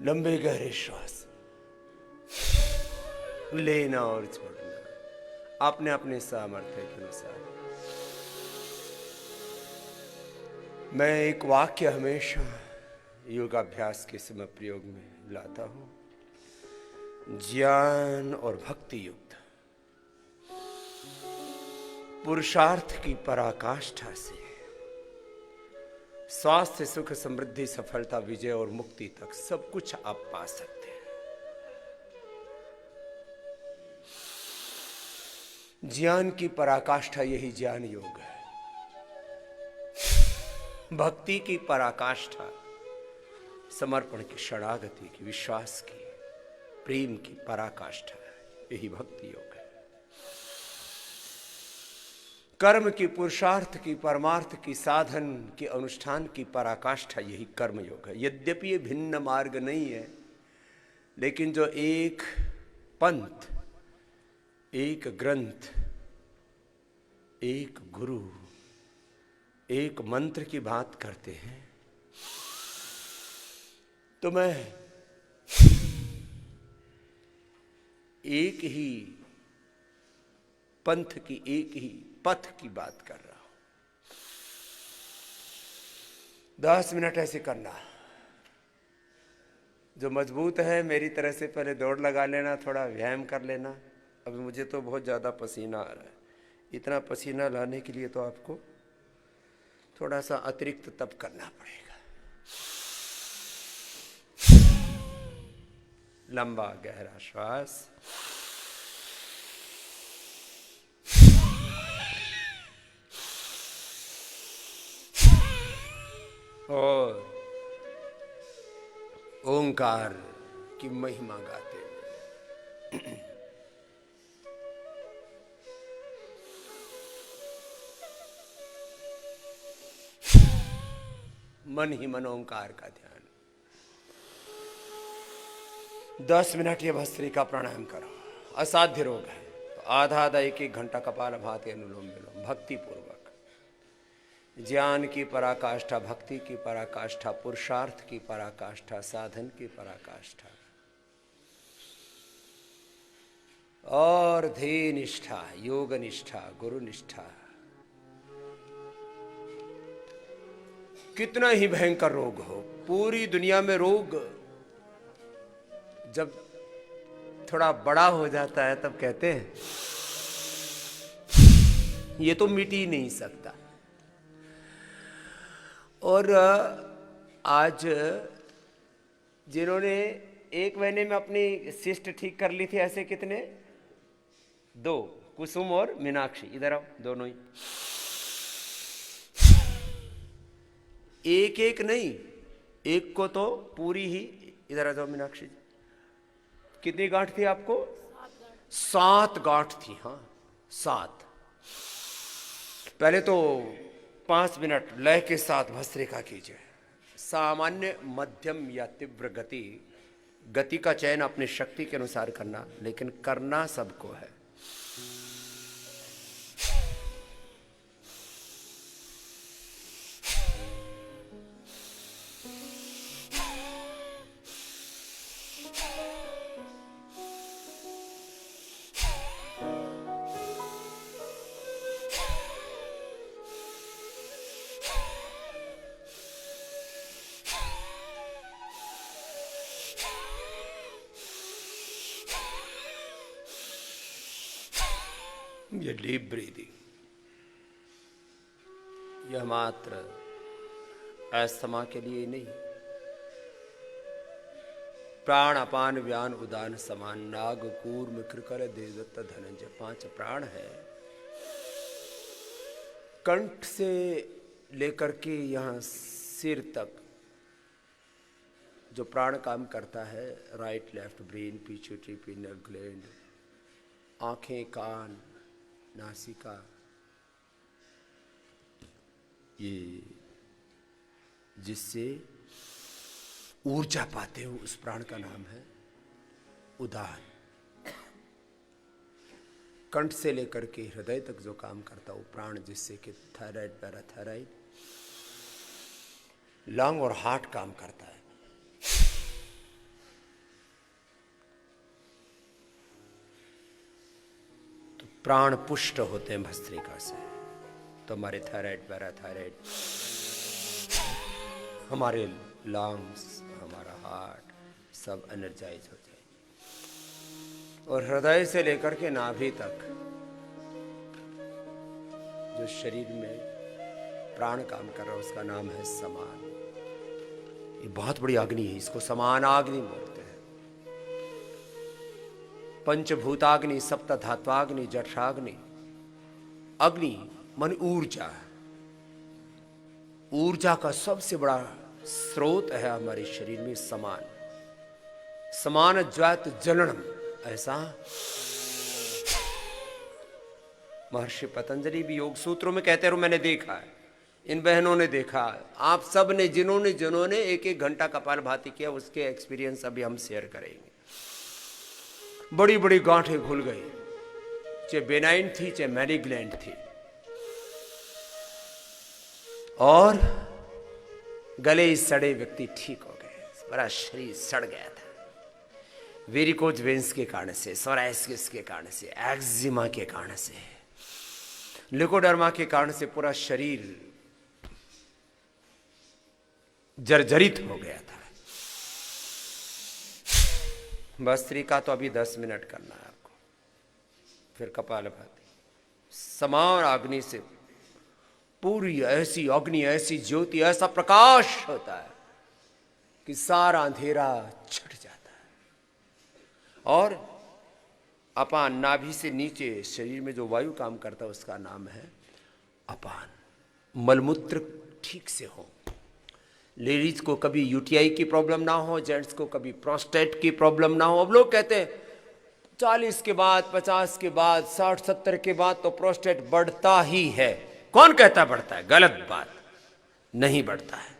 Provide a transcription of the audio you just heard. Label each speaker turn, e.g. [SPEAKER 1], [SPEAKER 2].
[SPEAKER 1] लंबे गहरे श्वास लेना और छोड़ना अपने अपने सामर्थ्य के अनुसार। मैं एक वाक्य हमेशा योगाभ्यास के समय प्रयोग में लाता हूं, ज्ञान और भक्ति युक्त पुरुषार्थ की पराकाष्ठा से स्वास्थ्य, सुख, समृद्धि, सफलता, विजय और मुक्ति तक सब कुछ आप पा सकते हैं। ज्ञान की पराकाष्ठा यही ज्ञान योग है। भक्ति की पराकाष्ठा समर्पण की, शरणागति की, विश्वास की, प्रेम की पराकाष्ठा है, यही भक्ति योग है। कर्म की, पुरुषार्थ की, परमार्थ की, साधन की, अनुष्ठान की पराकाष्ठा यही कर्म योग है। यद्यपि ये भिन्न मार्ग नहीं है, लेकिन जो एक पंथ, एक ग्रंथ, एक गुरु, एक मंत्र की बात करते हैं, तो मैं एक ही पंथ की, एक ही पथ की बात कर रहा हूं। 10 मिनट ऐसे करना। जो मजबूत है मेरी तरह से पहले दौड़ लगा लेना, थोड़ा व्यायाम कर लेना। अभी मुझे तो बहुत ज़्यादा पसीना आ रहा है। इतना पसीना लाने के लिए तो आपको थोड़ा सा अतिरिक्त तप करना पड़ेगा। लंबा गहरा श्वास, और ओंकार की महिमा गाते हुए मन ही मन ओंकार का ध्यान। 10 मिनट ये भस्त्रिका प्राणायाम करो। असाध्य रोग है तो आधा आधा, एक एक घंटा कपालभाति, अनुलोम विलोम भक्ति पूर्वक। ज्ञान की पराकाष्ठा, भक्ति की पराकाष्ठा, पुरुषार्थ की पराकाष्ठा, साधन की पराकाष्ठा और ध्येय निष्ठा, योग निष्ठा, गुरु निष्ठा। कितना ही भयंकर रोग हो, पूरी दुनिया में रोग जब थोड़ा बड़ा हो जाता है तब कहते हैं ये तो मिट ही नहीं सकता। और आज जिन्होंने 1 महीने में अपनी सिस्ट ठीक कर ली थी, ऐसे कितने? 2, कुसुम और मीनाक्षी। इधर आओ, दोनों ही। एक एक नहीं, एक को तो पूरी ही। इधर आ जाओ मीनाक्षी जी। कितनी गांठ थी आपको? 7 गांठ थी। हाँ, 7। पहले तो 5 मिनट लय के साथ भस्त्रिका कीजिए। सामान्य, मध्यम या तीव्र गति का चयन अपनी शक्ति के अनुसार करना, लेकिन करना सबको है। ये डीप ब्रीदिंग, यह मात्र अस्थमा के लिए नहीं। प्राण, अपान, व्यान, उदान, समान, नाग, कूर्म, कृकर, देवदत्त, धनंजय 5 प्राण है। कंठ से लेकर के यहां सिर तक जो प्राण काम करता है, right, left, brain, pituitary, penal gland, आंखें, कान, नासिका, ये जिससे ऊर्जा पाते हो उस प्राण का नाम है उदान। कंठ से लेकर के हृदय तक जो काम करता वो प्राण, जिससे कि थायराइड, पैराथायराइड, लंग और हार्ट काम करता है। प्राण पुष्ट होते हैं भस्त्रिका से, तो हमारे थायराइड, पैराथायराइड, हमारे लंग्स, हमारा हार्ट सब एनर्जाइज हो जाए। और हृदय से लेकर के नाभि तक जो शरीर में प्राण काम कर रहा है उसका नाम है समान। ये बहुत बड़ी अग्नि है, इसको समान अग्नि बोलते हैं। पंचभूताग्नि, सप्त धात्वाग्नि, जठराग्नि। अग्नि मन ऊर्जा, ऊर्जा का सबसे बड़ा स्रोत है हमारे शरीर में समान। समान ज्वात जलनम, ऐसा महर्षि पतंजलि भी योग सूत्रों में कहते हैं, मैंने देखा है, इन बहनों ने देखा, आप सब ने, जिन्होंने एक एक घंटा कपालभाति किया उसके एक्सपीरियंस अभी हम शेयर करेंगे। बड़ी बड़ी गांठें खुल गई, चाहे बेनाइन थी चाहे मैलिग्नेंट थी, और गले सड़े व्यक्ति ठीक हो गए, बड़ा शरीर सड़ गया था वेरिकोज वेन्स के कारण से, सोरायसिस के कारण से, एक्जिमा के कारण से, लिकोडर्मा के कारण से पूरा शरीर जर्जरित हो गया था। भस्त्रिका तो अभी 10 मिनट करना है आपको, फिर कपालभाति। समान अग्नि से पूरी ऐसी अग्नि, ऐसी ज्योति, ऐसा प्रकाश होता है कि सारा अंधेरा छट जाता है। और अपान, नाभि से नीचे शरीर में जो वायु काम करता है उसका नाम है अपान। मलमूत्र ठीक से हो, लेडीज को कभी यूटीआई की प्रॉब्लम ना हो, जेंट्स को कभी प्रोस्टेट की प्रॉब्लम ना हो। अब लोग कहते हैं 40 के बाद, 50 के बाद, 60-70 के बाद तो प्रोस्टेट बढ़ता ही है। कौन कहता बढ़ता है? गलत बात, नहीं बढ़ता है।